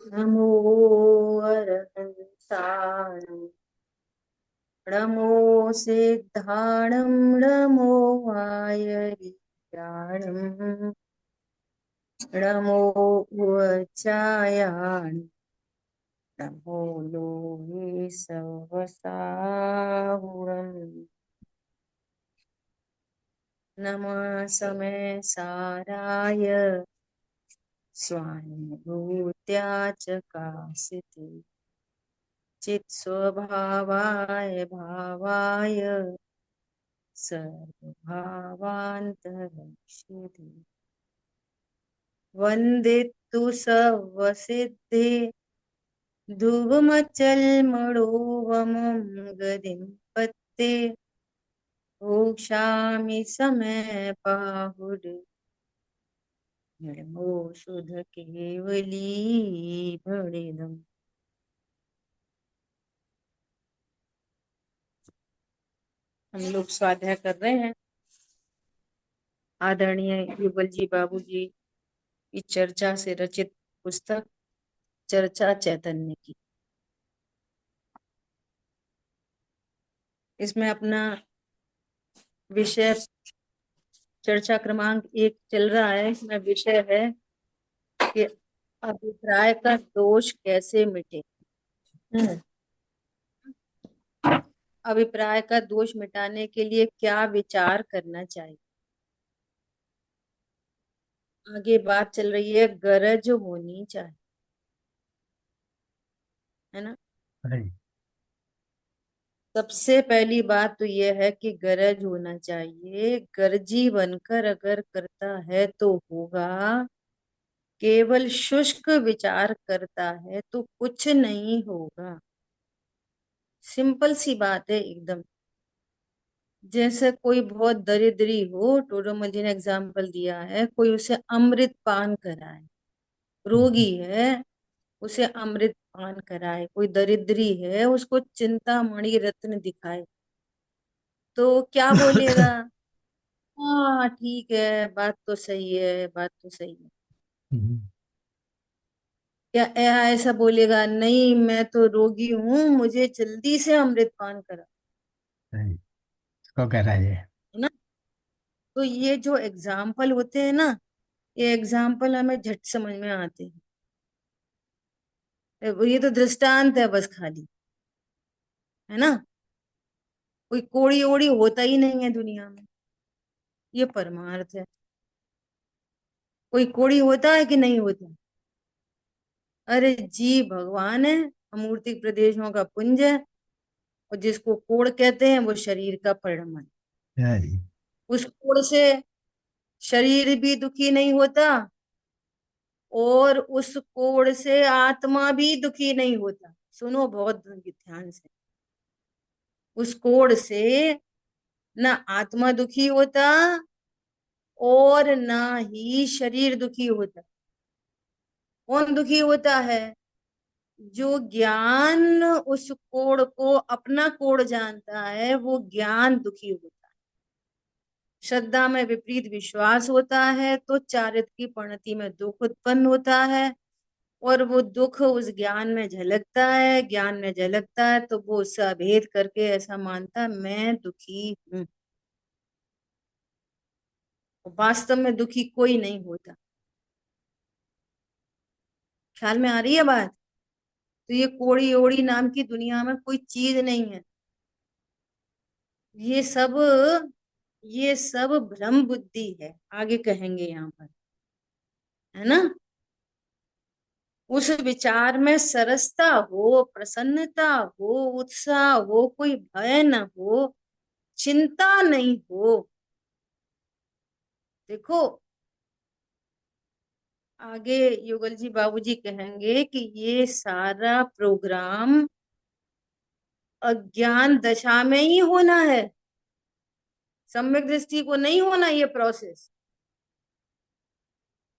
नमो अरहन्ताणं नमो सिद्धाणं नमो वायरियाणं नमो उच्चायाणं नमो लोहे सवसाहुणम् नमः समय साराय स्वानुभूत्या च कासिते चित् स्वभावाय भावाय सर्वभावान्तरक्षिते वन्दितु सर्वसिद्धे ध्रुवमचलमणोवमं गतिं पत्ते भोक्ष्यामि समय पाहुर निर्मो सुध केवली भणिदम्। हम लोग स्वाध्याय कर रहे हैं आदरणीय युगल जी बाबू जी की चर्चा से रचित पुस्तक चर्चा चैतन्य की। इसमें अपना विषय चर्चा क्रमांक 1 चल रहा है। इसमें विषय है कि अभिप्राय का दोष कैसे मिटे। अभिप्राय का दोष मिटाने के लिए क्या विचार करना चाहिए। आगे बात चल रही है गरज होनी चाहिए, है ना। सबसे पहली बात तो यह है कि गरज होना चाहिए। गरजी बनकर अगर करता है तो होगा, केवल शुष्क विचार करता है तो कुछ नहीं होगा। सिंपल सी बात है एकदम। जैसे कोई बहुत दरिद्री हो, टोडरमल जी ने एग्जाम्पल दिया है, कोई उसे अमृत पान कराए, रोगी है उसे अमृत पान कराए, कोई दरिद्री है उसको चिंतामणि रत्न दिखाए, तो क्या बोलेगा? हाँ ठीक है, बात तो सही है, बात तो सही है। या ऐसा बोलेगा, नहीं मैं तो रोगी हूं, मुझे जल्दी से अमृत पान करा, को कह रहा है ये। है ना। तो ये जो एग्जाम्पल होते हैं ना, ये एग्जाम्पल हमें झट समझ में आते हैं। ये तो दृष्टांत है बस खाली, है ना। कोई कोड़ी ओड़ी होता ही नहीं है दुनिया में, ये परमार्थ है। कोई कोड़ी होता है कि नहीं होता? अरे जी भगवान है, अमूर्तिक प्रदेशों का पुंज है, और जिसको कोड़ कहते हैं वो शरीर का परिणाम। है। उस कोड़ से शरीर भी दुखी नहीं होता, और उस कोड़ से आत्मा भी दुखी नहीं होता। सुनो बहुत ध्यान से, उस कोड़ से ना आत्मा दुखी होता और ना ही शरीर दुखी होता। कौन दुखी होता है? जो ज्ञान उस कोड़ को अपना कोड़ जानता है, वो ज्ञान दुखी होता है। श्रद्धा में विपरीत विश्वास होता है तो चारित्र की परिणति में दुख उत्पन्न होता है, और वो दुख उस ज्ञान में झलकता है। ज्ञान में झलकता है तो वो उससे अभेद करके ऐसा मानता है मैं दुखी हूं। वास्तव में दुखी कोई नहीं होता। ख्याल में आ रही है बात? तो ये कोड़ी ओड़ी नाम की दुनिया में कोई चीज नहीं है। ये सब ये सब भ्रम बुद्धि है, आगे कहेंगे यहाँ पर, है ना। उस विचार में सरसता हो, प्रसन्नता हो, उत्साह हो, कोई भय न हो, चिंता नहीं हो। देखो आगे युगल जी बाबूजी कहेंगे कि ये सारा प्रोग्राम अज्ञान दशा में ही होना है, सम्यक दृष्टि को नहीं होना। ये प्रोसेस,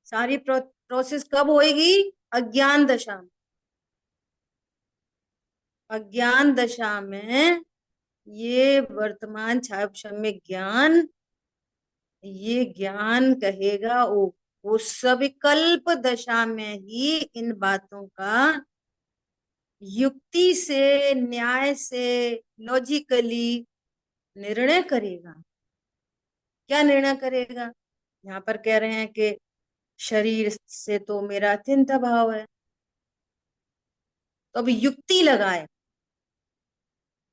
सारी प्रोसेस कब होएगी? अज्ञान दशा में। अज्ञान दशा में ये वर्तमान छाया सम्यक ज्ञान, ये ज्ञान कहेगा ओ वो सविकल्प दशा में ही इन बातों का युक्ति से, न्याय से, लॉजिकली निर्णय करेगा। क्या निर्णय करेगा? यहाँ पर कह रहे हैं कि शरीर से तो मेरा अत्यंत अभाव है, तो अब युक्ति लगाए।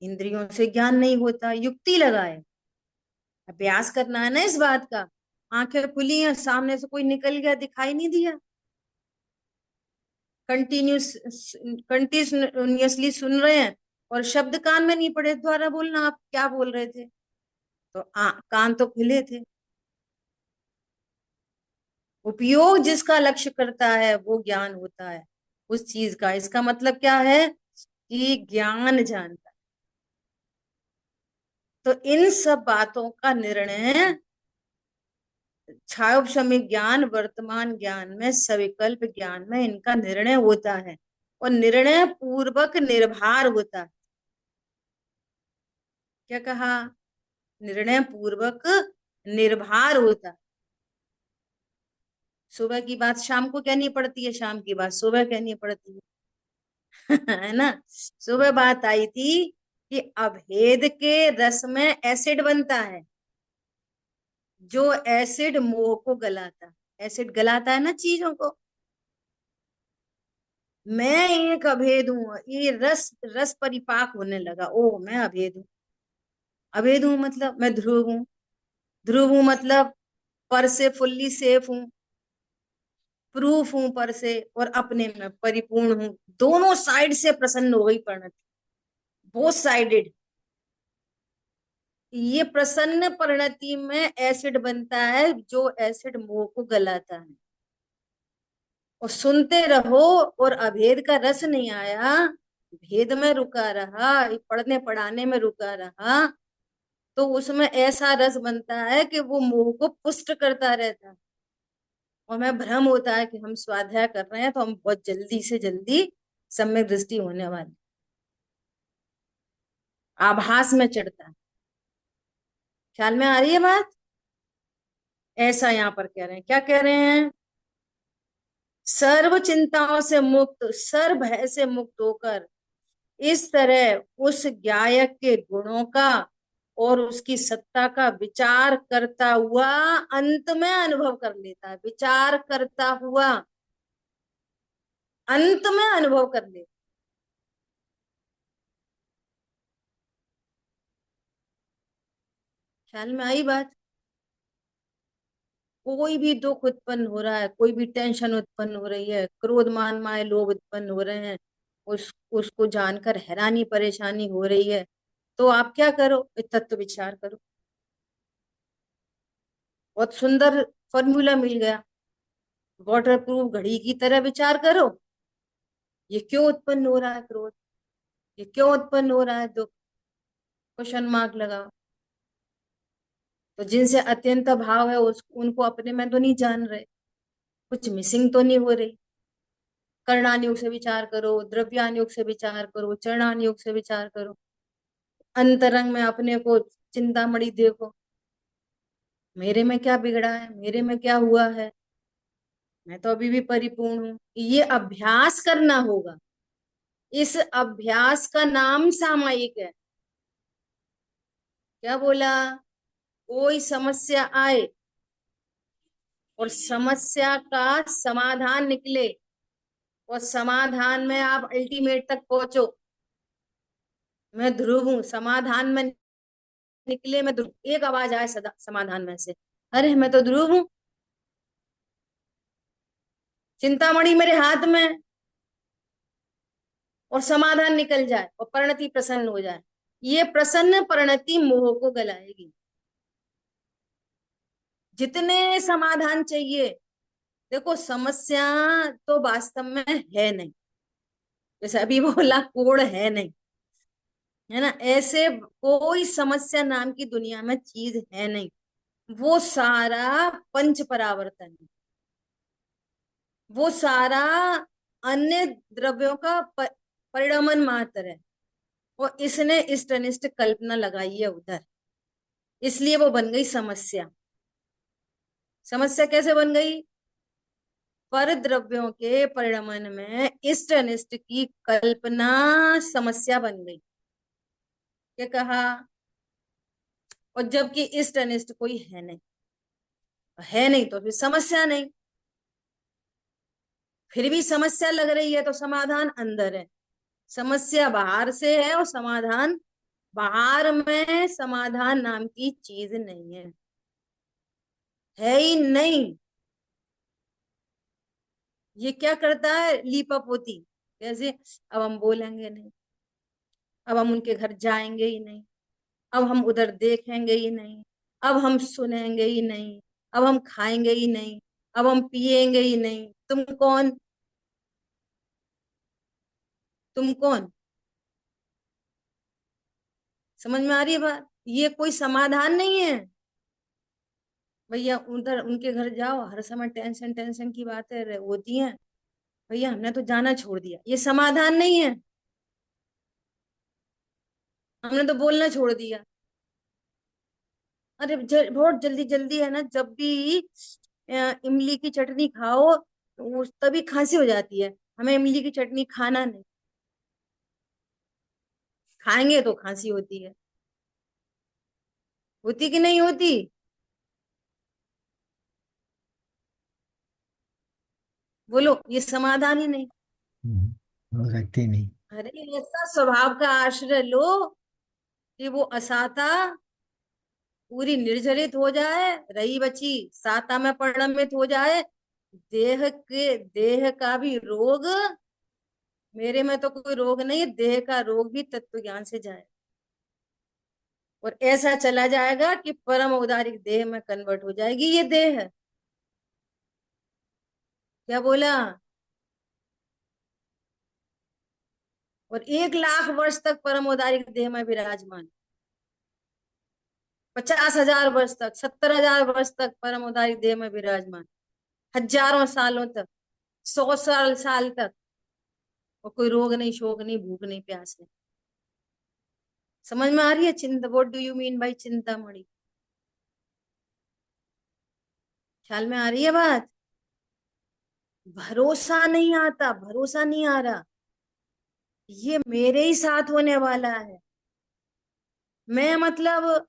इंद्रियों से ज्ञान नहीं होता, युक्ति लगाए। अभ्यास करना है ना इस बात का। आंखें खुली हैं, सामने से कोई निकल गया, दिखाई नहीं दिया, कंटिन्यूसली सुन रहे हैं और शब्द कान में नहीं पड़े, द्वारा बोलना आप क्या बोल रहे थे, तो कान तो खुले थे। उपयोग जिसका लक्ष्य करता है वो ज्ञान होता है उस चीज का। इसका मतलब क्या है कि ज्ञान जानता है। तो इन सब बातों का निर्णय छायोपशमिक ज्ञान, वर्तमान ज्ञान में, सविकल्प ज्ञान में इनका निर्णय होता है, और निर्णय पूर्वक निर्भर होता है। क्या कहा? निर्णय पूर्वक निर्भर होता है। सुबह की बात शाम को कहनी पड़ती है, शाम की बात सुबह कहनी पड़ती है। है ना? सुबह बात आई थी कि अभेद के रस में एसिड बनता है, जो एसिड मोह को गलाता है। एसिड गलाता है ना चीजों को। मैं एक अभेद हूं, ये रस रस परिपाक होने लगा, ओ मैं अभेद हूं। अभेद हूं मतलब मैं ध्रुव हूं। ध्रुव हूं मतलब पर से फुल्ली सेफ हूं, प्रूफ हूं पर से, और अपने में परिपूर्ण हूं। दोनों साइड से प्रसन्न हो गई परिणति, बोथ साइडेड। ये प्रसन्न परिणति में एसिड बनता है, जो एसिड मोह को गलाता है। और सुनते रहो और अभेद का रस नहीं आया, भेद में रुका रहा, पढ़ने पढ़ाने में रुका रहा, तो उसमें ऐसा रस बनता है कि वो मोह को पुष्ट करता रहता है। और हमें भ्रम होता है कि हम स्वाध्याय कर रहे हैं तो हम बहुत जल्दी से जल्दी सम्यक दृष्टि होने वाली, आभास में चढ़ता है। ख्याल में आ रही है बात? ऐसा यहाँ पर कह रहे हैं। क्या कह रहे हैं? सर्व चिंताओं से मुक्त, सर्व भय से मुक्त होकर इस तरह उस गायक के गुणों का और उसकी सत्ता का विचार करता हुआ अंत में अनुभव कर लेता है। विचार करता हुआ अंत में अनुभव कर लेता। ख्याल में आई बात? कोई भी दुख उत्पन्न हो रहा है, कोई भी टेंशन उत्पन्न हो रही है, क्रोध मान माए लोभ उत्पन्न हो रहे हैं, उसको जानकर हैरानी परेशानी हो रही है, तो आप क्या करो? तत्व विचार करो। बहुत सुंदर फॉर्मूला मिल गया। वाटर प्रूफ घड़ी की तरह विचार करो, ये क्यों उत्पन्न हो रहा है क्रोध, ये क्यों उत्पन्न हो रहा है दुख, क्वेश्चन मार्क लगाओ। तो जिनसे अत्यंत भाव है उनको अपने में तो नहीं जान रहे, कुछ मिसिंग तो नहीं हो रही। कर्णान योग से विचार करो, द्रव्यान योग से विचार करो, चरणान योग से विचार करो, अंतरंग में अपने को चिंतामणि देखो, मेरे में क्या बिगड़ा है, मेरे में क्या हुआ है, मैं तो अभी भी परिपूर्ण हूं। ये अभ्यास करना होगा। इस अभ्यास का नाम सामायिक है। क्या बोला? कोई समस्या आए और समस्या का समाधान निकले, और समाधान में आप अल्टीमेट तक पहुंचो। मैं ध्रुव हूं, समाधान में निकले मैं ध्रुव, एक आवाज आए सदा समाधान में से, अरे मैं तो ध्रुव हूं, चिंतामणि मेरे हाथ में, और समाधान निकल जाए और परिणति प्रसन्न हो जाए। ये प्रसन्न परिणति मोह को गलाएगी। जितने समाधान चाहिए, देखो समस्या तो वास्तव में है नहीं, जैसे अभी बोला कोड़ है नहीं, है ना? ऐसे कोई समस्या नाम की दुनिया में चीज है नहीं। वो सारा पंच परावर्तन है, वो सारा अन्य द्रव्यों का परिणमन मात्र है। और इसने इष्ट अनिष्ट कल्पना लगाई है उधर, इसलिए वो बन गई समस्या। समस्या कैसे बन गई? पर द्रव्यों के परिणमन में इष्ट अनिष्ट की कल्पना समस्या बन गई। क्या कहा? और जबकि इष्ट अनिष्ट कोई है नहीं तो फिर समस्या नहीं। फिर भी समस्या लग रही है तो समाधान अंदर है। समस्या बाहर से है और समाधान बाहर में। समाधान नाम की चीज नहीं है ही नहीं। ये क्या करता है? लीपापोती। कैसे? अब हम बोलेंगे नहीं, अब हम उनके घर जाएंगे ही नहीं, अब हम उधर देखेंगे ही नहीं, अब हम सुनेंगे ही नहीं, अब हम खाएंगे ही नहीं, अब हम पिएंगे ही नहीं। तुम कौन? तुम कौन? समझ में आ रही है बात? ये कोई समाधान नहीं है भैया। उधर उनके घर जाओ, हर समय टेंशन टेंशन की बातें होती हैं। भैया हमने तो जाना छोड़ दिया, ये समाधान नहीं है। हमने तो बोलना छोड़ दिया। अरे बहुत जल्दी जल्दी है ना, जब भी इमली की चटनी खाओ तभी खांसी हो जाती है। हमें इमली की चटनी खाना नहीं, खाएंगे तो खांसी होती है। होती कि नहीं होती? बोलो, ये समाधान ही नहीं। हो सकती नहीं। अरे ऐसा स्वभाव का आश्रय लो कि वो असाता पूरी निर्जरित हो जाए, रही बची साता में परिणमित हो जाए। देह का भी रोग, मेरे में तो कोई रोग नहीं है, देह का रोग भी तत्व ज्ञान से जाए। और ऐसा चला जाएगा कि परम औदारिक देह में कन्वर्ट हो जाएगी ये देह। क्या बोला? और 1 लाख वर्ष तक परम औदारिक देह में विराजमान। 50,000 वर्ष तक, 70,000 वर्ष तक परम औदारिक देह में विराजमान। हजारों सालों तक, 100 साल तक। और कोई रोग नहीं, शोक नहीं, भूख नहीं, प्यास नहीं। समझ में आ रही है चिंता? What do you mean by Chintamani? ख्याल में आ रही है बात? भरोसा नहीं आता, भरोसा नहीं आ रहा। ये मेरे ही साथ होने वाला है। मैं मतलब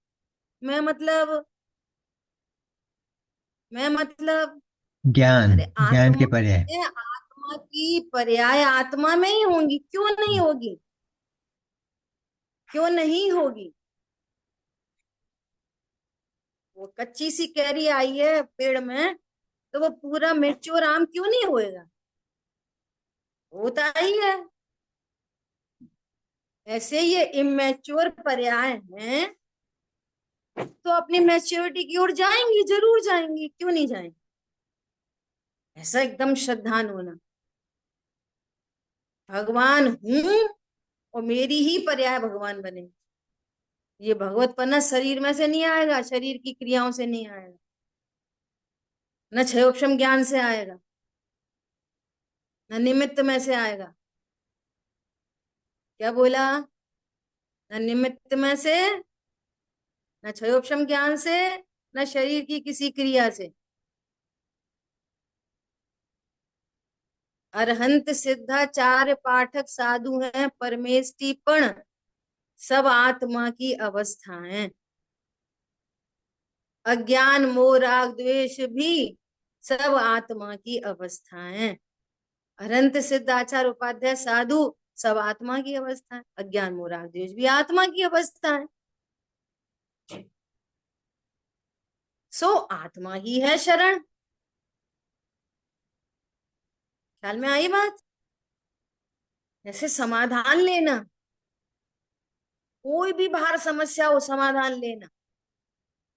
मैं मतलब मैं मतलब ज्ञान। अरे ज्ञान के आत्मा परे है। है, आत्मा की पर्याय आत्मा में ही होंगी। क्यों नहीं होगी? क्यों नहीं होगी? वो कच्ची सी कैरी आई है पेड़ में, तो वो पूरा मेच्योर आम क्यों नहीं होएगा? होता ही है। ऐसे ये इमेच्योर पर्याय हैं, तो अपनी मैच्योरिटी की ओर जाएंगी, जरूर जाएंगी, क्यों नहीं जाएंगी? ऐसा एकदम श्रद्धान होना, भगवान हूं और मेरी ही पर्याय भगवान बने। ये भगवतपना शरीर में से नहीं आएगा, शरीर की क्रियाओं से नहीं आएगा, न क्षयोक्षम ज्ञान से आएगा, न निमित्त में से आएगा। क्या बोला? न निमित्त में से, न क्षयोक्षम ज्ञान से, न शरीर की किसी क्रिया से। अरहंत सिद्धाचार्य पाठक साधु हैं परमेष्टिपण, सब आत्मा की अवस्थाएं। अज्ञान मोह राग द्वेष भी सब आत्मा की अवस्थाएं। अनंत सिद्धाचार उपाध्याय साधु, सब आत्मा की अवस्था है। अज्ञान मोह राग द्वेष भी आत्मा की अवस्था है। सो आत्मा ही है शरण। ख्याल में आई बात? जैसे समाधान लेना, कोई भी बाहर समस्या हो समाधान लेना।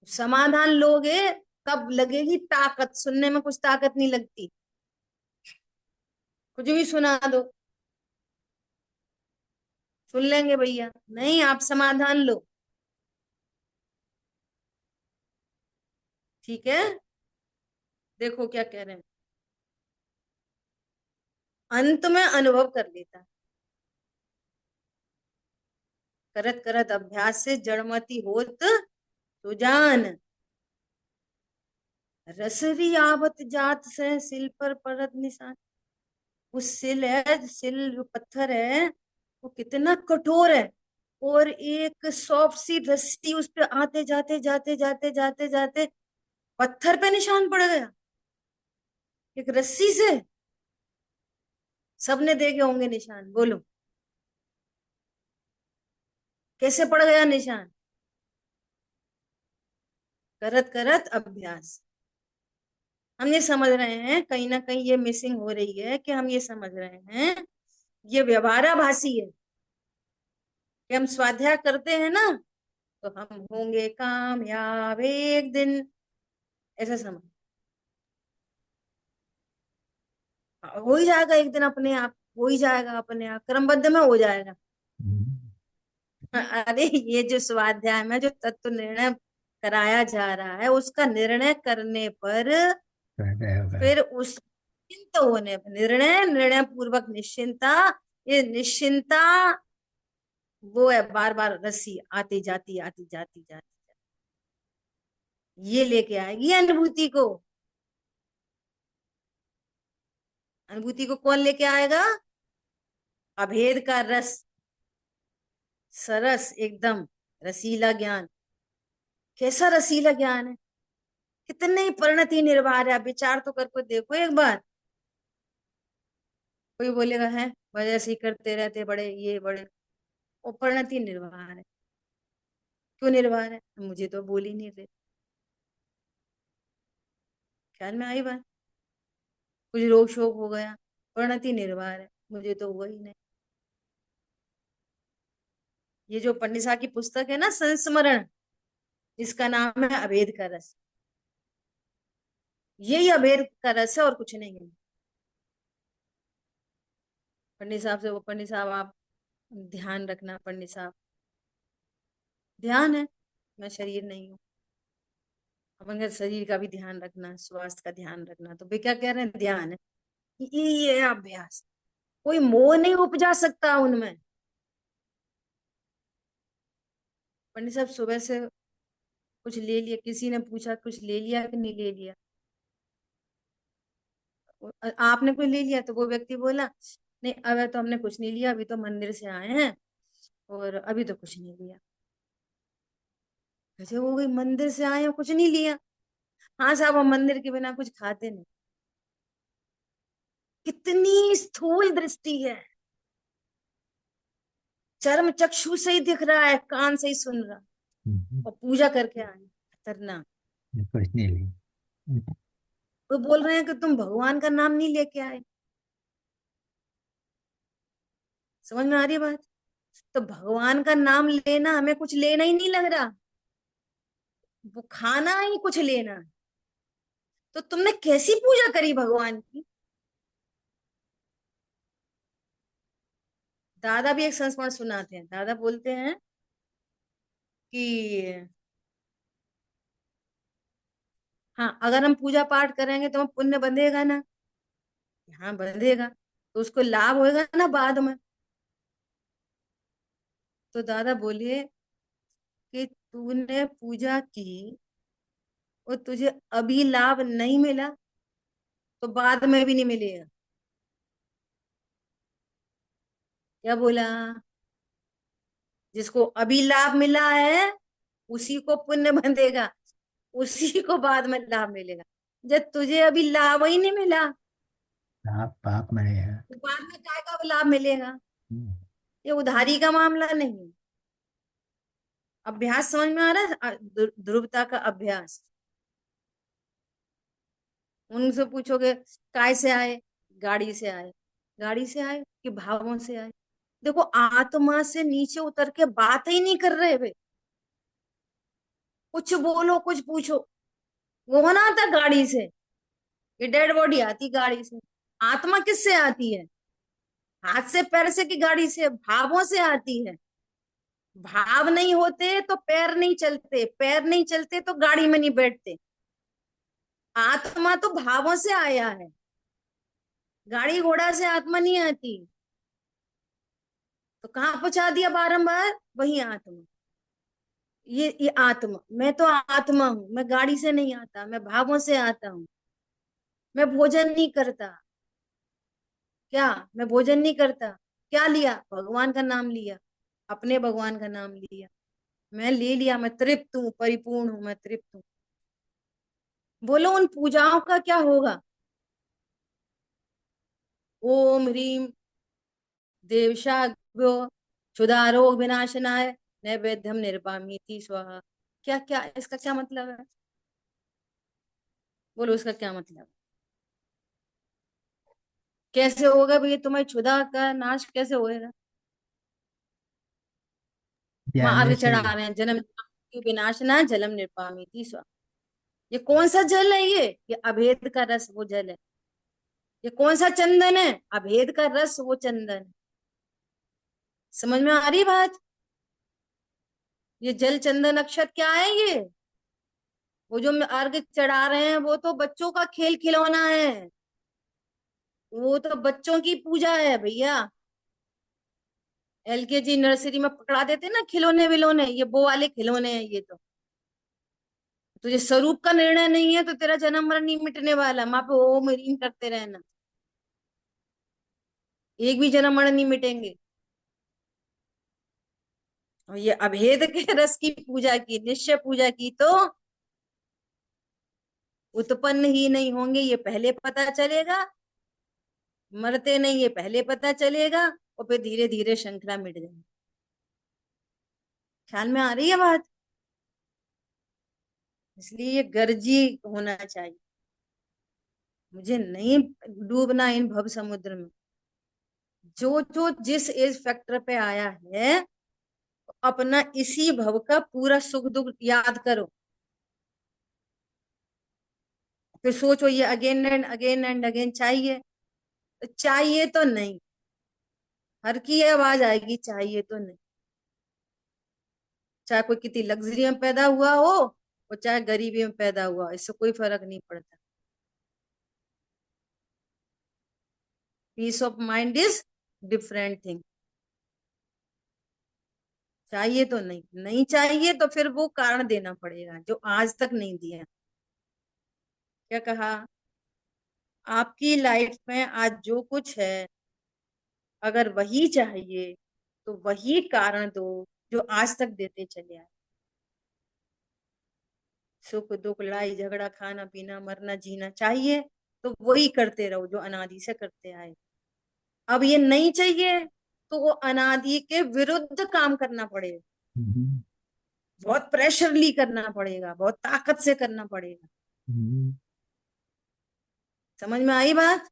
समाधान लोगे तब लगेगी ताकत, सुनने में कुछ ताकत नहीं लगती। कुछ भी सुना दो, सुन लेंगे भैया। नहीं, आप समाधान लो। ठीक है, देखो क्या कह रहे हैं। अंत में अनुभव कर लेता है, करत करत अभ्यास से जड़मति होत सुजान। रसरी आवत जात से सिल पर परत निशान। वो सिल है, सिल जो पत्थर है वो कितना कठोर है, और एक सॉफ्ट सी रस्सी उस पे आते जाते जाते जाते जाते जाते पत्थर पे निशान पड़ गया, एक रस्सी से। सबने देखे होंगे निशान, बोलो कैसे पड़ गया निशान? करत करत अभ्यास। हम ये समझ रहे हैं, कहीं ना कहीं ये मिसिंग हो रही है कि हम ये समझ रहे हैं ये व्यवहाराभासी है, कि हम स्वाध्याय करते हैं ना तो हम होंगे कामयाब एक दिन, ऐसा समझ। हो ही जाएगा एक दिन अपने आप, हो ही जाएगा अपने आप, क्रमबद्ध में हो जाएगा। हम्म, अरे ये जो स्वाध्याय में जो तत्व निर्णय कराया जा रहा है, उसका निर्णय करने पर रहता होगा। फिर उस निश्चिंत होने पर, निर्णय निर्णय पूर्वक निश्चिंता, ये निश्चिंता वो है, बार बार रस्सी आती जाती आती जाती जाती, ये लेके आएगी अनुभूति को। अनुभूति को कौन लेके आएगा? अभेद का रस, सरस एकदम रसीला ज्ञान। कैसा रसीला ज्ञान है, कितने परिणति निर्भर है, विचार तो करके देखो एक बार। कोई बोलेगा है बस ऐसे ही करते रहते बड़े, ये बड़े, वो परिणति निर्भर है। क्यों निर्भर है? मुझे तो बोल ही नहीं रहे। ख्याल में आई बात? कुछ रोग शोक हो गया, परिणति निर्भर है, मुझे तो हुआ ही नहीं। ये जो पंडित साहब की पुस्तक है ना संस्मरण, इसका नाम है अभेद का रस। यही अभेद का रस है और कुछ नहीं है। पंडित साहब से वो, पंडित साहब आप ध्यान रखना, पंडित साहब ध्यान है, मैं शरीर नहीं हूँ। अपन का शरीर का भी ध्यान रखना, स्वास्थ्य का ध्यान रखना, तो वे क्या कह रहे हैं? ध्यान है, ये अभ्यास। कोई मोह नहीं उपजा सकता उनमें। पंडित साहब सुबह से कुछ ले लिया, किसी ने पूछा कुछ ले लिया कि नहीं ले लिया? आपने कुछ ले लिया? तो वो व्यक्ति बोला नहीं, अभी तो हमने कुछ नहीं लिया, अभी तो मंदिर से आए हैं और अभी तो कुछ नहीं लिया। कैसे हो गई? मंदिर से आए हैं कुछ नहीं लिया? हाँ साहब, हम मंदिर के बिना कुछ खाते नहीं। कितनी स्थूल दृष्टि है, चर्म चक्षु से ही दिख रहा है, कान से ही सुन रहा, हम्म, और पूजा करके आए, खतरनाक। कुछ नहीं ली। वो बोल रहे हैं कि तुम भगवान का नाम नहीं लेके आए। समझ में आ रही है बात? तो भगवान का नाम लेना, हमें कुछ लेना ही नहीं लग रहा, वो खाना ही कुछ लेना है। तो तुमने कैसी पूजा करी भगवान की? दादा भी एक संस्मरण सुनाते हैं, दादा बोलते हैं कि हाँ, अगर हम पूजा पाठ करेंगे तो हम पुण्य बंधेगा ना? हाँ बंधेगा, तो उसको लाभ होएगा ना बाद में। तो दादा बोले कि तूने पूजा की और तुझे अभी लाभ नहीं मिला तो बाद में भी नहीं मिलेगा। क्या बोला? जिसको अभी लाभ मिला है उसी को पुण्य बंधेगा, उसी को बाद में लाभ मिलेगा। जब तुझे अभी लाभ ही नहीं मिला पाप पाप मरेगा। तो बाद में काय का लाभ मिलेगा? हम्म, ये उधारी का मामला नहीं है। अभ्यास समझ में आ रहा है? ध्रुवता का अभ्यास। उनसे पूछोगे काय से आए? गाड़ी से आए। गाड़ी से आए कि भावों से आए? देखो, आत्मा से नीचे उतर के बात ही नहीं कर रहे वे। कुछ बोलो कुछ पूछो, वो होना आता गाड़ी से, ये डेड बॉडी आती गाड़ी से। आत्मा किससे आती है? हाथ से पैर से की गाड़ी से? भावों से आती है। भाव नहीं होते तो पैर नहीं चलते, पैर नहीं चलते तो गाड़ी में नहीं बैठते। आत्मा तो भावों से आया है, गाड़ी घोड़ा से आत्मा नहीं आती। तो कहाँ पहुंचा दिया बारंबार? वही आत्मा। ये आत्मा, मैं तो आत्मा हूं, मैं गाड़ी से नहीं आता, मैं भावों से आता हूँ। मैं भोजन नहीं करता। क्या? मैं भोजन नहीं करता। क्या लिया? भगवान का नाम लिया, अपने भगवान का नाम लिया। मैं ले लिया, मैं तृप्त हूँ, परिपूर्ण हूँ, मैं तृप्त हूँ। बोलो उन पूजाओं का क्या होगा? ओम ह्रीम देवशाग्यो क्षुधारोग विनाशनाय नैवेद्यम निर्वामीति स्वाहा। क्या क्या इसका क्या मतलब है? बोलो इसका क्या मतलब है? कैसे होगा भैया? तुम्हारी क्षुधा का नाश कैसे होएगा? ध्यान में मार्ग से। चढ़ा रहे हैं, जन्म मृत्यु विनाशना जलम निर्वामीति स्वाहा। ये कौन सा जल है? ये अभेद का रस वो जल है। ये कौन सा चंदन है? अभेद का रस वो चंदन है। समझ में आ रही बात? ये जल चंदन अक्षत क्या है ये? वो जो अर्घ चढ़ा रहे हैं वो तो बच्चों का खेल खिलौना है। वो तो बच्चों की पूजा है भैया। एलकेजी नर्सरी में पकड़ा देते ना खिलौने विलौने, ये वो वाले खिलौने हैं ये तो। तुझे स्वरूप का निर्णय नहीं है तो तेरा जन्म मरण नहीं मिटने वाला। वहां पे ओम ह्रीम करते रहना, एक भी जन्म मरण नहीं मिटेंगे। और ये अभेद के रस की पूजा की, निश्चय पूजा की तो उत्पन्न ही नहीं होंगे, ये पहले पता चलेगा। मरते नहीं, ये पहले पता चलेगा। और फिर धीरे धीरे श्रृंखला मिट जाएगी। ख्याल में आ रही है बात? इसलिए ये गर्जी होना चाहिए। मुझे नहीं डूबना इन भव समुद्र में। जो जो जिस एज फैक्टर पे आया है, अपना इसी भव का पूरा सुख दुख याद करो। फिर सोचो ये अगेन एंड अगेन चाहिए? तो चाहिए तो नहीं। हर की ये आवाज आएगी, चाहिए तो नहीं। चाहे कोई कितनी लग्जरी में पैदा हुआ हो और चाहे गरीबी में पैदा हुआ, इससे कोई फर्क नहीं पड़ता। Peace of mind is different thing. चाहिए तो नहीं, नहीं चाहिए तो फिर वो कारण देना पड़ेगा जो आज तक नहीं दिया। क्या कहा? आपकी लाइफ में आज जो कुछ है, अगर वही चाहिए तो वही कारण दो जो आज तक देते चले आए। सुख दुख लड़ाई झगड़ा खाना पीना मरना जीना चाहिए, तो वही करते रहो जो अनादि से करते आए। अब ये नहीं चाहिए तो वो अनादि के विरुद्ध काम करना पड़ेगा। हम्म, बहुत प्रेशरली करना पड़ेगा, बहुत ताकत से करना पड़ेगा। हम्म, समझ में आई बात?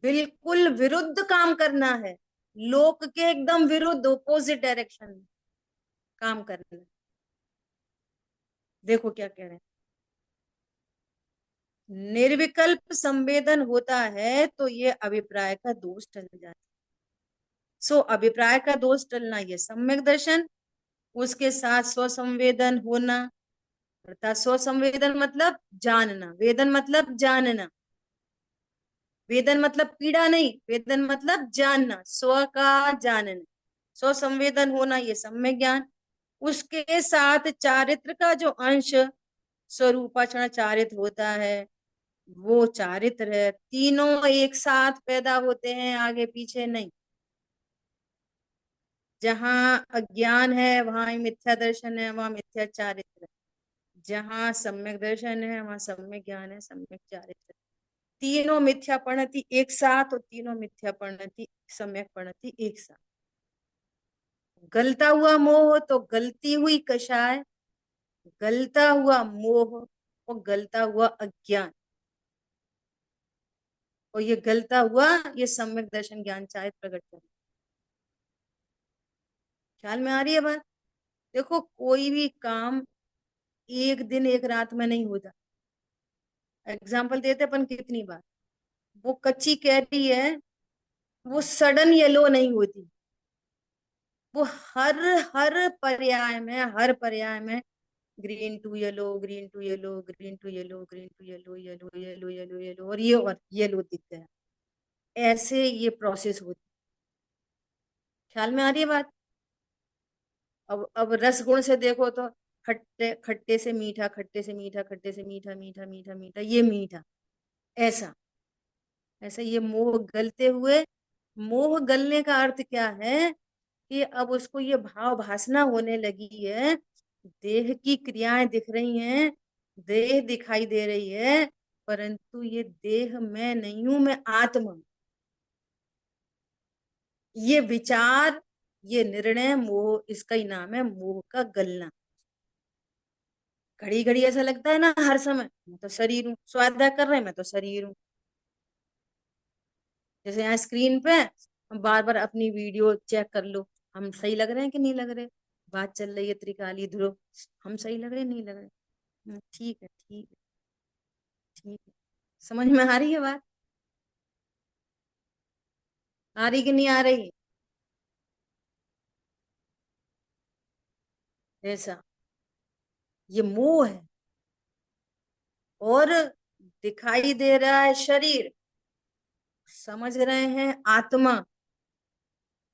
बिल्कुल विरुद्ध काम करना है। लोक के एकदम विरुद्ध, ऑपोजिट डायरेक्शन में काम करना है। देखो क्या कह रहे हैं। निर्विकल्प संवेदन होता है तो ये अभिप्राय का दोष टल जाता है। सो अभिप्राय का दोष टलना ये सम्यक दर्शन, उसके साथ स्वसंवेदन होना। अर्थात स्वसंवेदन मतलब जानना, वेदन मतलब जानना। वेदन मतलब पीड़ा नहीं, वेदन मतलब जानना, स्व का जानना। स्व संवेदन होना ये सम्यक ज्ञान। उसके साथ चारित्र का जो अंश स्वरूपाचरण चारित्र होता है, वो चारित्र है। तीनों एक साथ पैदा होते हैं, आगे पीछे नहीं। जहां अज्ञान है वहां मिथ्या दर्शन है, वहां मिथ्या चारित्र है। जहां सम्यक दर्शन है वहां सम्यक ज्ञान है, सम्यक चारित्र है। तीनों मिथ्या परिणति एक साथ और तीनों मिथ्या परिणति सम्यक परिणति एक साथ। गलता हुआ मोह तो गलती हुई कषाय, गलता हुआ मोह और गलता हुआ अज्ञान, और ये गलता हुआ ये सम्यक दर्शन ज्ञान चारित्र प्रकट कर। ख्याल में आ रही है बात? देखो कोई भी काम एक दिन एक रात में नहीं होता। एग्जाम्पल देते अपन कितनी बार। वो कच्ची कैरी है, वो सडन येलो नहीं होती। वो हर हर पर्याय में green to yellow, green to yellow, green to yellow, green to yellow, yellow yellow yellow yellow और येलो दिख गया। ऐसे ये प्रोसेस होती। ख्याल में आ रही है बात? अब रस गुण से देखो तो खट्टे खट्टे से मीठा, खट्टे से मीठा, खट्टे से मीठा, मीठा मीठा मीठा, ये मीठा। ऐसा, ऐसा ये मोह गलते हुए। मोह गलने का अर्थ क्या है कि अब उसको ये भाव भासना होने लगी है। देह की क्रियाएं दिख रही हैं, देह दिखाई दे रही है, परंतु ये देह मैं नहीं हूं, मैं आत्मा हूं। ये विचार, ये निर्णय, मोह, इसका ही नाम है मोह का गलना। घड़ी घड़ी ऐसा लगता है ना, हर समय मैं तो शरीर हूँ, स्वाध्याय कर रहे हैं मैं तो शरीर हूँ। जैसे यहाँ स्क्रीन पे हम बार बार अपनी वीडियो चेक कर लो, हम सही लग रहे हैं कि नहीं लग रहे। बात चल रही है त्रिकाली ध्रुव, हम सही लग रहे हैं, नहीं लग रहे। ठीक है, ठीक है, ठीक है। समझ में आ रही है बात? आ रही कि नहीं आ रही? ऐसा ये मोह है। और दिखाई दे रहा है शरीर, समझ रहे हैं आत्मा।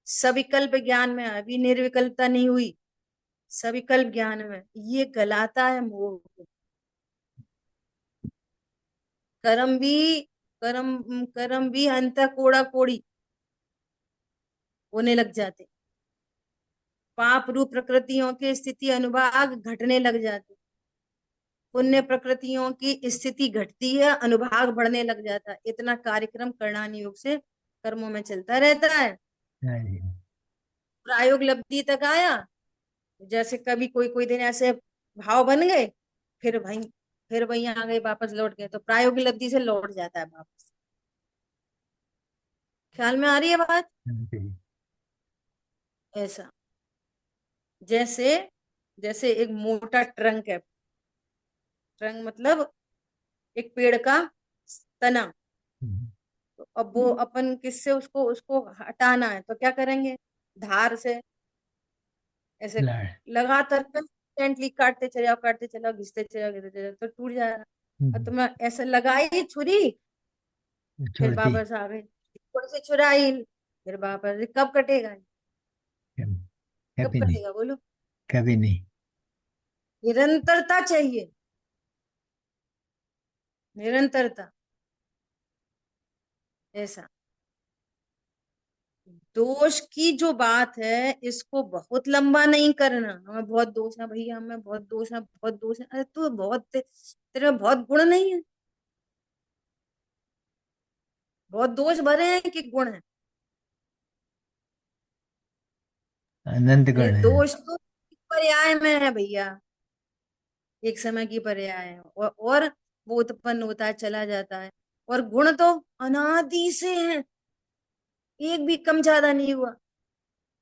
सविकल्प ज्ञान में, अभी निर्विकल्पता नहीं हुई, सविकल्प ज्ञान में ये गलाता है मोह को। कर्म भी, कर्म भी अंत कोड़ा कोड़ी होने लग जाते। पाप रूप प्रकृतियों के स्थिति अनुभाग घटने लग जाते। पुण्य प्रकृतियों की स्थिति घटती है, अनुभाग बढ़ने लग जाता है। इतना कार्यक्रम करणानि योग से कर्मों में चलता रहता है। हाँ जी। प्रायोग लब्धि तक आया। जैसे कभी कोई कोई दिन ऐसे भाव बन गए, फिर वही आ गए, वापस लौट गए, तो प्रायोगिक लब्धि से लौट जाता है वापस। ख्याल में आ रही है बात? हाँ जी। ऐसा, जैसे जैसे एक मोटा ट्रंक है। ट्रंक मतलब एक पेड़ का तना। हम्म। तो अब वो अपन किससे उसको उसको हटाना है, तो क्या करेंगे? धार से ऐसे लाड़। लगातार कंस्टेंटली काटते चले जाओ, काटते चले जाओ, घिसते चले जाओ, घिसते चले जाओ, तो टूट जाएगा। और हम्म। तुमने ऐसे लगाई छुरी, फिर छोड़ दी। वापस आ गई, थोड़ी सी छुराई, फिर वापस। कब कटेगा? कब कभी नहीं। कटेगा बोलो? कभी नहीं। निरंतरता चाहिए, निरंतरता। ऐसा, दोष की जो बात है इसको बहुत लंबा नहीं करना। हमें बहुत दोष है भैया, हमें बहुत दोष है, बहुत दोष है। अरे तू बहुत तेरे में बहुत गुण नहीं है, बहुत दोष भरे हैं कि गुण है? अनंत ये गुण है। दोष तो पर्याय में है भैया, एक समय की पर्याय है। और वो उत्पन्न होता है, चला जाता है। और गुण तो अनादि से है, एक भी कम ज्यादा नहीं हुआ।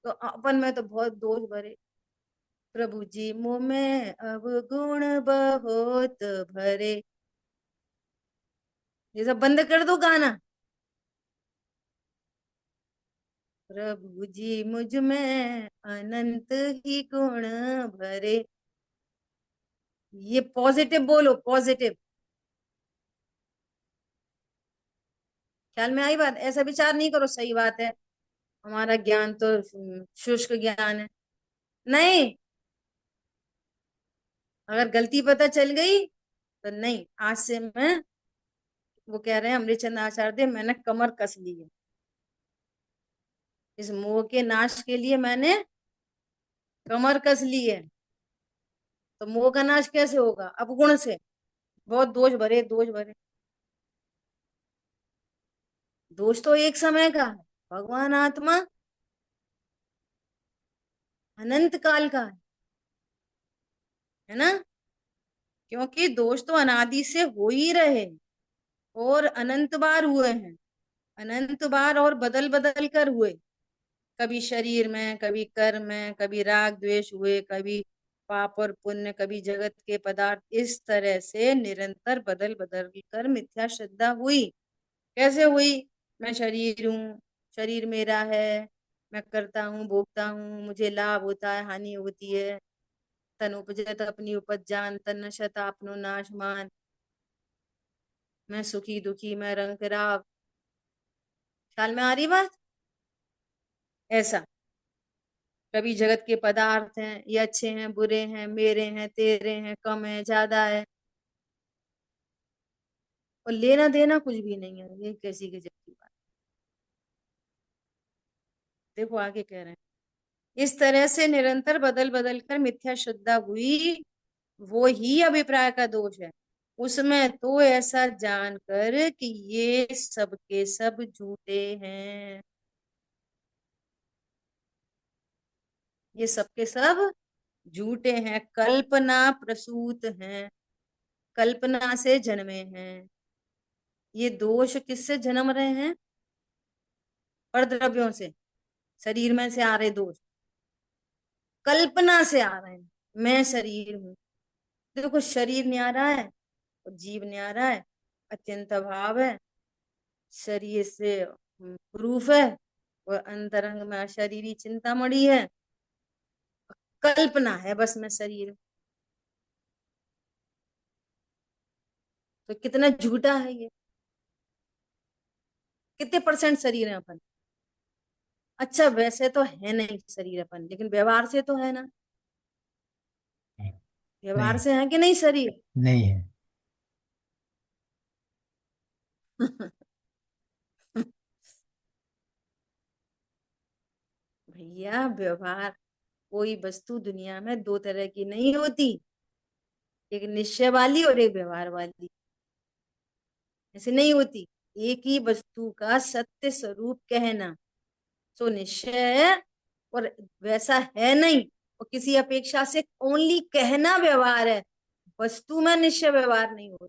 तो अपन में तो बहुत दोष भरे। प्रभु जी मुँह में अवगुण बहुत भरे। ये सब बंद कर दो गाना। प्रभु जी मुझ में अनंत ही गुण भरे। ये पॉजिटिव बोलो, पॉजिटिव। ख्याल में आई बात? ऐसा विचार नहीं करो सही बात है, हमारा ज्ञान तो शुष्क ज्ञान है। नहीं, अगर गलती पता चल गई तो नहीं, आज से मैं, वो कह रहे हैं अमृतचंद आचार्य, मैंने कमर कस ली है। इस मोह के नाश के लिए मैंने कमर कस ली है। तो मोह का नाश कैसे होगा? अपगुण से। बहुत दोष भरे, दोष भरे। दोष तो एक समय का है, भगवान आत्मा अनंत काल का है ना? क्योंकि दोष तो अनादि से हो ही रहे, और अनंत बार हुए हैं, अनंत बार, और बदल बदल कर हुए। कभी शरीर में, कभी कर्म में, कभी राग द्वेष हुए, कभी पाप और पुण्य, कभी जगत के पदार्थ, इस तरह से निरंतर बदल बदल कर मिथ्या श्रद्धा हुई। कैसे हुई? मैं शरीर हूँ, शरीर मेरा है, मैं करता हूँ, भोगता हूँ, मुझे लाभ होता है, हानि होती है। तन उपजत अपनी उपज जान, तन नशत आपनो नाश मान। मैं सुखी दुखी, मैं रंग राव। ख्याल में आ रही बात? ऐसा, कभी जगत के पदार्थ हैं, ये अच्छे हैं बुरे हैं, मेरे हैं तेरे हैं, कम है ज्यादा है, और लेना देना कुछ भी नहीं है। ये कैसी गजब की बात। देखो आगे कह रहे हैं, इस तरह से निरंतर बदल बदल कर मिथ्या शुद्धा हुई, वो ही अभिप्राय का दोष है। उसमें तो ऐसा जानकर कि ये सब के सब झूठे हैं, ये सब के सब झूठे हैं, कल्पना प्रसूत हैं, कल्पना से जन्मे हैं। ये दोष किससे जन्म रहे हैं? परद्रव्यों से, शरीर में से आ रहे दोष कल्पना से आ रहे हैं। मैं शरीर हूँ, देखो शरीर न्यारा है और जीव न्यारा है, अत्यंत अभाव है, शरीर से रूप है, और अंतरंग में अशरीरी चिंतामणि है, कल्पना है बस मैं शरीर हूं। तो कितना झूठा है ये, कितने परसेंट शरीर है अपन? अच्छा वैसे तो है नहीं शरीर अपन, लेकिन व्यवहार से तो है ना, व्यवहार नहीं, से है कि नहीं शरीर? नहीं है। भैया व्यवहार, कोई वस्तु दुनिया में दो तरह की नहीं होती, एक निश्चय वाली और एक व्यवहार वाली, ऐसे नहीं होती। एक ही वस्तु का सत्य स्वरूप कहना सो निश्चय है, और वैसा है नहीं, और किसी अपेक्षा से ओनली कहना व्यवहार है। वस्तु में निश्चय व्यवहार नहीं होता।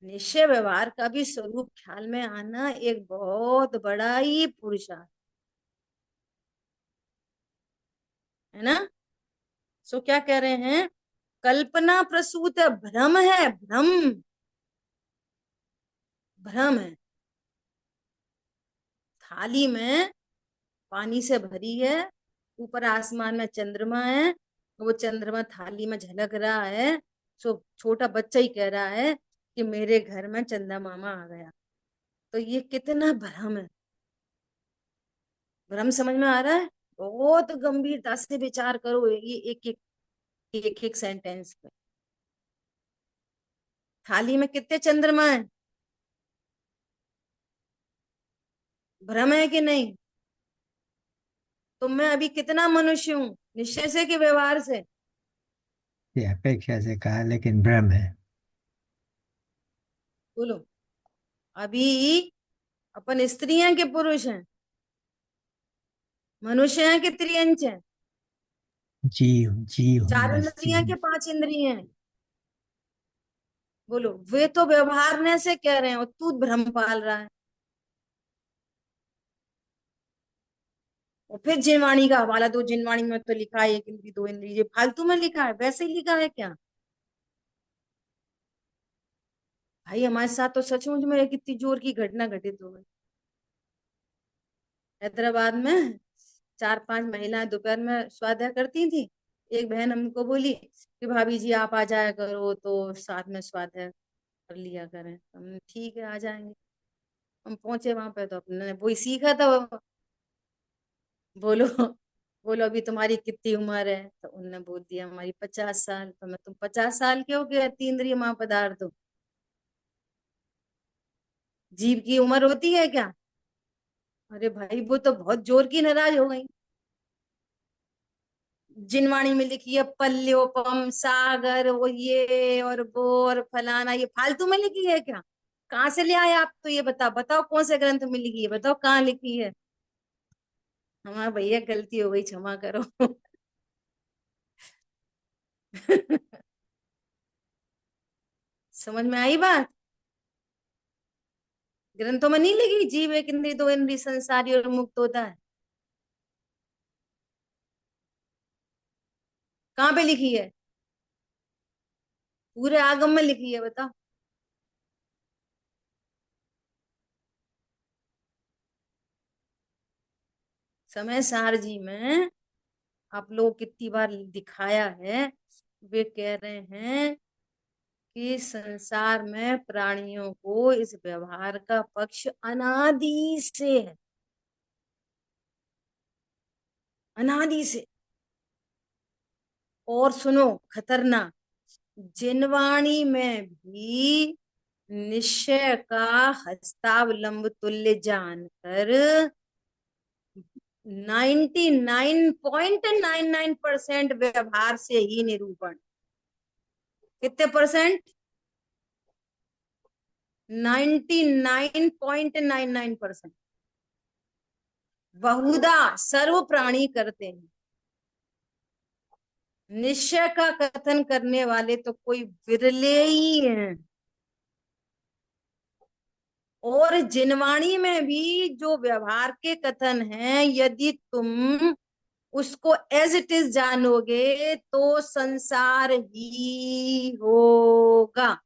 निश्चय व्यवहार का भी स्वरूप ख्याल में आना एक बहुत बड़ा ही पुरुषार्थ है ना। सो क्या कह रहे हैं, कल्पना प्रसूत भ्रम है, भ्रम, भ्रम है। थाली में पानी से भरी है, ऊपर आसमान में चंद्रमा है, वो चंद्रमा थाली में झलक रहा है। सो छोटा बच्चा ही कह रहा है कि मेरे घर में चंदा मामा आ गया। तो ये कितना भ्रम है, भ्रम समझ में आ रहा है? बहुत गंभीरता से विचार करो ये एक एक सेंटेंस पे। थाली में कितने चंद्रमा है? भ्रम है कि नहीं? तो मैं अभी कितना मनुष्य हूं, निश्चय से कि व्यवहार से? ये अपेक्षा से कहा, लेकिन भ्रम है। बोलो। अभी अपन स्त्री हैं कि पुरुष हैं? मनुष्य हैं कि त्रियंच हैं? जीव, जीव हूँ, चार बस इंद्रियां जीव। के पांच इंद्रियां हैं? बोलो। वे तो व्यवहारने से कह रहे हैं और तू भ्रम पाल रहा है। और फिर जिनवाणी का हवाला दो, जिनवाणी में तो लिखा है एक इंद्री दो इंद्री, ये फालतू में लिखा है, वैसे ही लिखा है क्या? भाई हमारे साथ तो सचमुच में एक इतनी जोर की घटना घटित हो गई। हैदराबाद में चार पांच महिलाएं दोपहर में स्वाध्याय करती थी। एक बहन हमको बोली कि भाभी जी आप आ जाया करो तो साथ में स्वाध्याय कर लिया करें। हम ठीक है आ जाएंगे। हम पहुंचे वहां पे तो अपने वही सीखा था। बोलो, बोलो अभी तुम्हारी कितनी उम्र है? तो उनने बोल दिया हमारी 50 साल। तो मैं, तुम 50 साल के हो गए, तीन इंद्रिय माँ पदार्थ हो? जीव की उम्र होती है क्या? अरे भाई वो तो बहुत जोर की नाराज हो गई। जिनवाणी में लिखी है पल्योपम सागर, वो ये और वो और फलाना, ये फालतू में लिखी है क्या? कहाँ से ले आए आप? तो ये बताओ, बताओ कौन से ग्रंथ में लिखी है, बताओ कहाँ लिखी है। हमारा भैया गलती हो गई, क्षमा करो। समझ में आई बात? ग्रंथों में नहीं लिखी जीव एक इंद्रिय दो इंद्रिय संसारी और मुक्त होता है? कहाँ पे लिखी है? पूरे आगम में लिखी है, बताओ। समय सार जी में आप लोग कितनी बार दिखाया है, वे कह रहे हैं कि संसार में प्राणियों को इस व्यवहार का पक्ष अनादि से है, अनादि से। और सुनो, खतरनाक, जिनवाणी में भी निश्चय का हस्तावलंब तुल्य जानकर 99.99% व्यवहार से ही निरूपण। कितने परसेंट? 99.99%। बहुधा सर्व प्राणी करते हैं। निश्चय का कथन करने वाले तो कोई विरले ही हैं। और जिनवाणी में भी जो व्यवहार के कथन हैं, यदि तुम उसको एज इट इज जानोगे तो संसार ही होगा।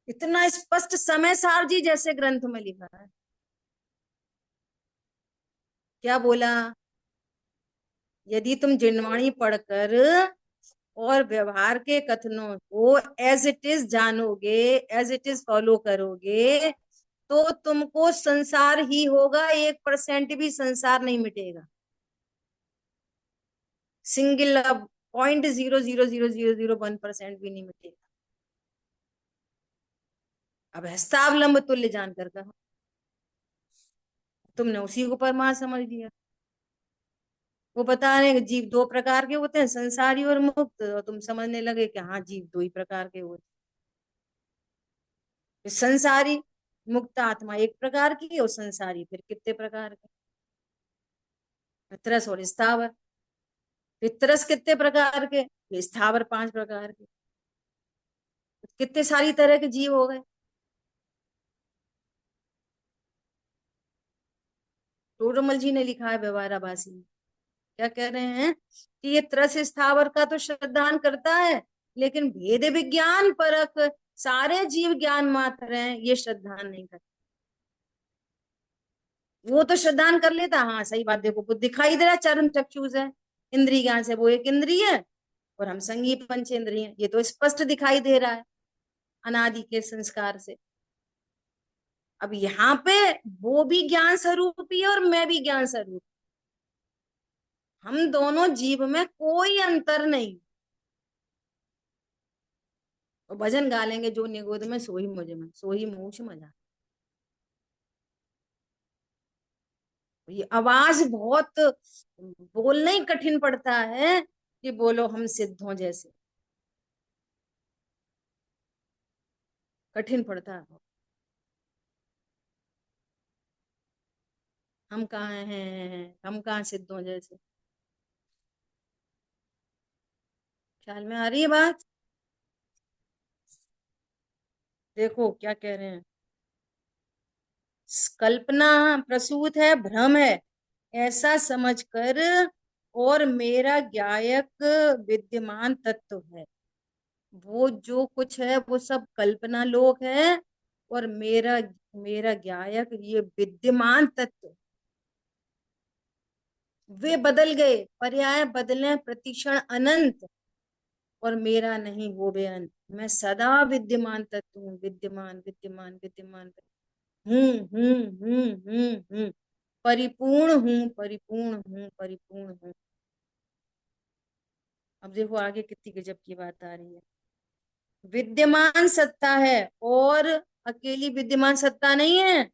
इतना स्पष्ट समय सार जी जैसे ग्रंथ में लिखा है। क्या बोला? यदि तुम जिनवाणी पढ़कर और व्यवहार के कथनों को एज इट इज जानोगे, एज इट इज फॉलो करोगे, तो तुमको संसार ही होगा। 1% भी संसार नहीं मिटेगा। सिंगल 0.0000001% भी नहीं मिटेगा। अब हस्तावलंब तुल्य जानकर कहा, तुमने उसी को परमार्थ समझ लिया। वो बता रहे हैं कि जीव दो प्रकार के होते हैं, संसारी और मुक्त, और तुम समझने लगे कि हाँ जीव दो ही प्रकार के होते हैं। संसारी मुक्त आत्मा एक प्रकार की, और संसारी फिर कितने प्रकार के? पितरस और स्थावर। पितरस कितने प्रकार के? स्थावर 5 प्रकार के। कितने सारी तरह के जीव हो गए। टोडरमल जी ने लिखा है व्यवहाराभासी में। क्या कह रहे हैं कि ये त्रस स्थावर का तो श्रद्धान करता है, लेकिन भेद विज्ञान परक सारे जीव ज्ञान मात्र हैं, ये श्रद्धान नहीं करता। वो तो श्रद्धान कर लेता, हाँ सही बात, देखो वो दिखाई दे रहा है, चर्म चक्षुष है, इंद्रिय ज्ञान से वो एक इंद्रिय है, और हम संगी पंचेंद्रिय हैं, ये तो स्पष्ट दिखाई दे रहा है अनादि के संस्कार से। अब यहाँ पे वो भी ज्ञान स्वरूप ही है और मैं भी ज्ञान स्वरूप। हम दोनों जीव में कोई अंतर नहीं। और भजन गा लेंगे, जो निगोद में सोही मुझ में, सोही मूछ मजा। ये आवाज बहुत बोलना ही कठिन पड़ता है कि बोलो हम सिद्धों जैसे, कठिन पड़ता है। हम कहाँ हैं, हम कहाँ सिद्धों जैसे। ख्याल में आ रही है बात? देखो क्या कह रहे हैं, कल्पना प्रसूत है, भ्रम है, ऐसा समझकर, और मेरा ज्ञायक विद्यमान तत्व है। वो जो कुछ है वो सब कल्पना लोक है, और मेरा मेरा ज्ञायक ये विद्यमान तत्व, वे बदल गए, पर्याय बदले प्रतिक्षण अनंत, और मेरा नहीं हो बे अंत। मैं सदा विद्यमान तत्व हूँ, विद्यमान विद्यमान विद्यमान हूँ हूँ हूँ हूँ हूँ, परिपूर्ण हूँ परिपूर्ण हूँ परिपूर्ण हूँ। अब देखो आगे कितनी गजब की बात आ रही है। विद्यमान सत्ता है, और अकेली विद्यमान सत्ता नहीं है,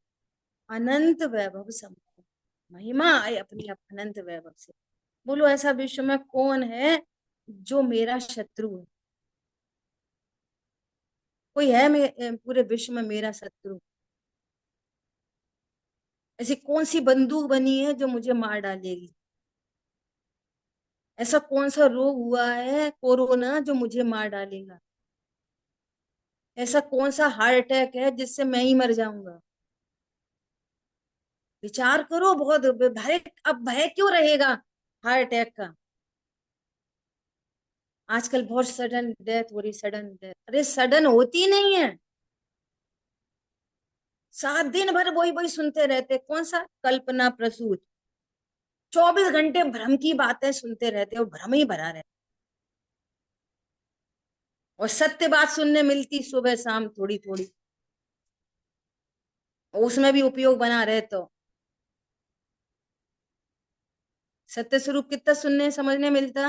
अनंत वैभव संपन्न महिमा है अपनी अनंत वैभव से। बोलो ऐसा विश्व में कौन है जो मेरा शत्रु है? कोई है पूरे विश्व में मेरा शत्रु? ऐसी कौन सी बंदूक बनी है जो मुझे मार डालेगी? ऐसा कौन सा रोग हुआ है कोरोना जो मुझे मार डालेगा? ऐसा कौन सा हार्ट अटैक है जिससे मैं ही मर जाऊंगा? विचार करो, बहुत भय, अब भय क्यों रहेगा हार्ट अटैक का? आजकल बहुत सडन डेथ हो रही, सडन डेथ। अरे सडन होती नहीं है, 7 दिन भर वही वही सुनते रहते। कौन सा? कल्पना प्रसूत। 24 घंटे भ्रम की बातें सुनते रहते हो, भ्रम ही भरा रहता। और सत्य बात सुनने मिलती सुबह शाम थोड़ी थोड़ी, और उसमें भी उपयोग बना रहे तो। सत्य स्वरूप कितना सुनने समझने मिलता,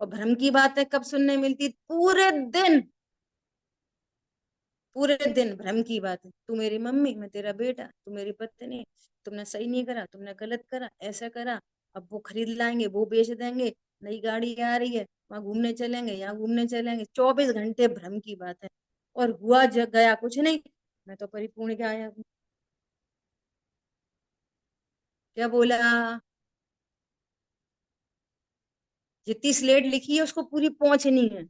और भ्रम की बातें कब सुनने मिलती? पूरे दिन, पूरे दिन भ्रम की बातें। तू मेरी मम्मी, मैं तेरा बेटा, तू मेरी पत्नी, तुमने सही नहीं करा, तुमने गलत करा, ऐसा करा, अब वो खरीद लाएंगे, वो बेच देंगे, नई गाड़ी आ रही है, वहां घूमने चलेंगे, यहाँ घूमने चलेंगे, 24 घंटे भ्रम की बात है। और हुआ जग गया कुछ नहीं। मैं तो परिपूर्ण क्या आया हूँ। क्या बोला? जितनी स्लेट लिखी है उसको पूरी पहुंचनी है।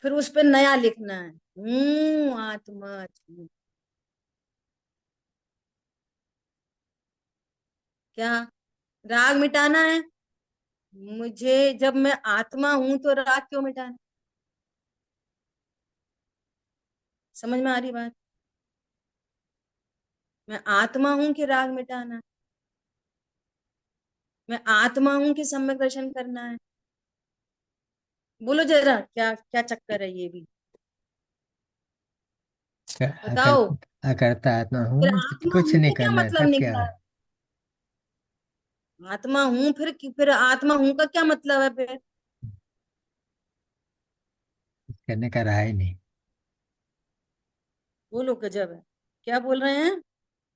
फिर उस पर नया लिखना है। आत्मा छी। क्या? राग मिटाना है मुझे? जब मैं आत्मा हूं तो राग क्यों मिटाना? समझ में आ रही बात? मैं आत्मा हूं कि राग मिटाना है? मैं आत्मा हूं कि सम्यक दर्शन करना है? बोलो जरा, क्या क्या चक्कर है ये भी? अकर, बताओ। अकर्ता आत्मा फिर हूँ तो आत्मा कुछ हूं नहीं का क्या करना है, मतलब तब क्या निकला है? है? आत्मा हूं, फिर आत्मा हूं का क्या मतलब है फिर? कुछ करने का रहा ही नहीं। बोलो, गजब है। क्या बोल रहे हैं?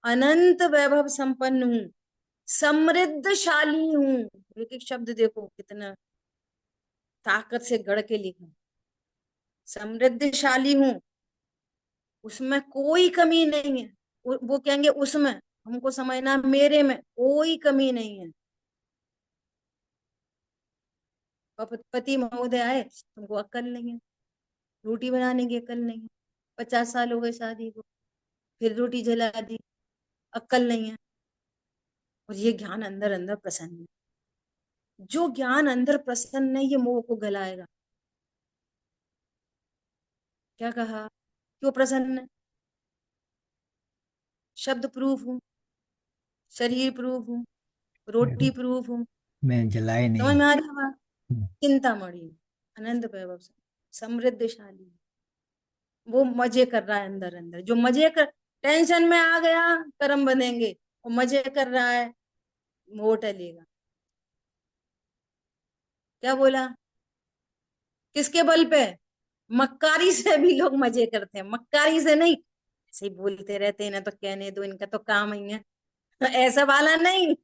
अनंत वैभव संपन्न हूँ, समृद्धशाली हूँ। एक एक शब्द देखो कितना ताकत से गढ़ के लिखा। समृद्धशाली हूँ, उसमें कोई कमी नहीं है। वो कहेंगे उसमें, हमको समझना मेरे में कोई कमी नहीं है। पति महोदय आए, तुमको अक्ल नहीं है, रोटी बनाने की अक्ल नहीं है, 50 साल हो गए शादी को, फिर रोटी जला दी, अक्ल नहीं है। और ये ज्ञान अंदर अंदर प्रसन्न है। जो ज्ञान अंदर प्रसन्न है ये मोह को गलाएगा। क्या कहा? क्यों प्रसन्न है? शब्द प्रूफ हूँ, शरीर प्रूफ हूँ, रोटी प्रूफ हूँ। मैं जलाई समझ नहीं। में आ रही है बात? हम्म, चिंतामणि, आनंद वैभव से समृद्धशाली, वो मजे कर रहा है अंदर अंदर। जो मजे कर, टेंशन में आ गया, कर्म बनेंगे। और मजे कर रहा है, मोह टलेगा। क्या बोला? किसके बल पे? मक्कारी से भी लोग मजे करते हैं, मक्कारी से नहीं। ऐसे ही बोलते रहते हैं ना, तो कहने दो, इनका तो काम ही है। ऐसा वाला नहीं।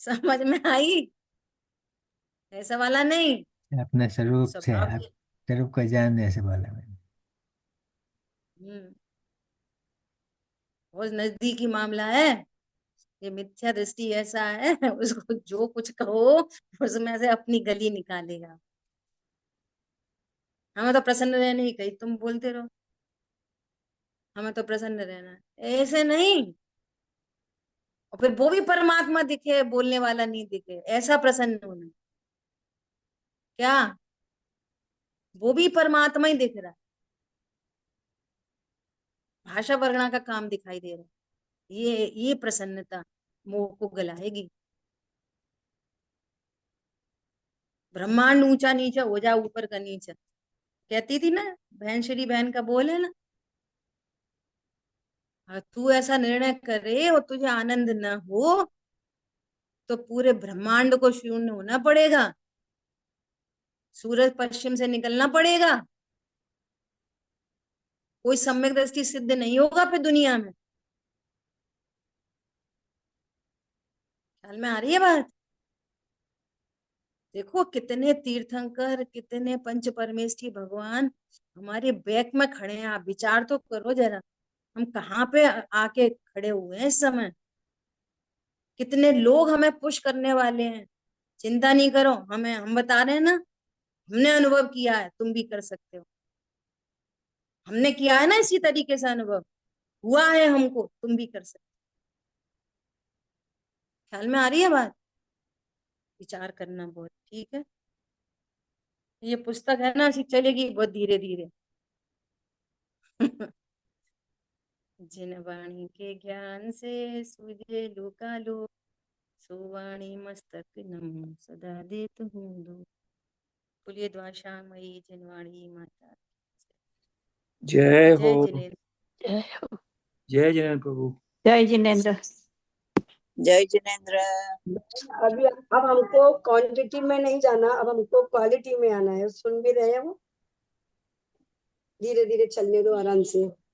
समझ में आई? ऐसा वाला नहीं। अपने स्वरूप से, स्वभाव आप से। स्वरूप को जानने से बोला मैंने। हम्म बहुत नजदीकी मामला है। ये मिथ्या दृष्टि ऐसा है, उसको जो कुछ कहो उसमें से अपनी गली निकालेगा। हमें तो प्रसन्न रहने ही कही, तुम बोलते रहो। हमें तो प्रसन्न रहना है, ऐसे नहीं। और फिर वो भी परमात्मा दिखे, बोलने वाला नहीं दिखे, ऐसा प्रसन्न होना। क्या? वो भी परमात्मा ही दिख रहा है, भाषा वर्णा का काम दिखाई दे रहा है। ये प्रसन्नता मोह को गलाएगी। ब्रह्मांड ऊंचा नीचा हो जा, ऊपर का नीचा। कहती थी ना, बहन श्री बहन का बोल है ना, तू ऐसा निर्णय करे और तुझे आनंद न हो तो पूरे ब्रह्मांड को शून्य होना पड़ेगा, सूरज पश्चिम से निकलना पड़ेगा। कोई सम्यक दृष्टि सिद्ध नहीं होगा फिर दुनिया में। ख्याल में आ रही है बात? देखो कितने तीर्थंकर, कितने पंच परमेष्ठी भगवान हमारे बैक में खड़े हैं। आप विचार तो करो जरा, हम कहाँ पे आके खड़े हुए हैं इस समय। कितने लोग हमें पुश करने वाले हैं। चिंता नहीं करो, हम बता रहे हैं ना, हमने अनुभव किया है, तुम भी कर सकते हो। हमने किया है ना इसी तरीके से अनुभव, हुआ है हमको, तुम भी कर सकते हो। ख्याल में आ रही है बात? विचार करना बहुत ठीक है। ये पुस्तक है ना, ऐसी चलेगी बहुत धीरे धीरे। जिन वाणी के ज्ञान से सूझे लोकालो, सो वाणी मस्तक नम सदा देत हूँ दो। बोलिए द्वारकामयी जिनवाणी माता। जय हो। जय जिनेन्द्र। जय जिनेन्द्र प्रभु। जय जिनेन्द्र। जय जिनेन्द्र। अभी अब हमको क्वांटिटी में नहीं जाना, अब हमको क्वालिटी में आना है। सुन भी रहे हो, धीरे धीरे चलने दो आराम से।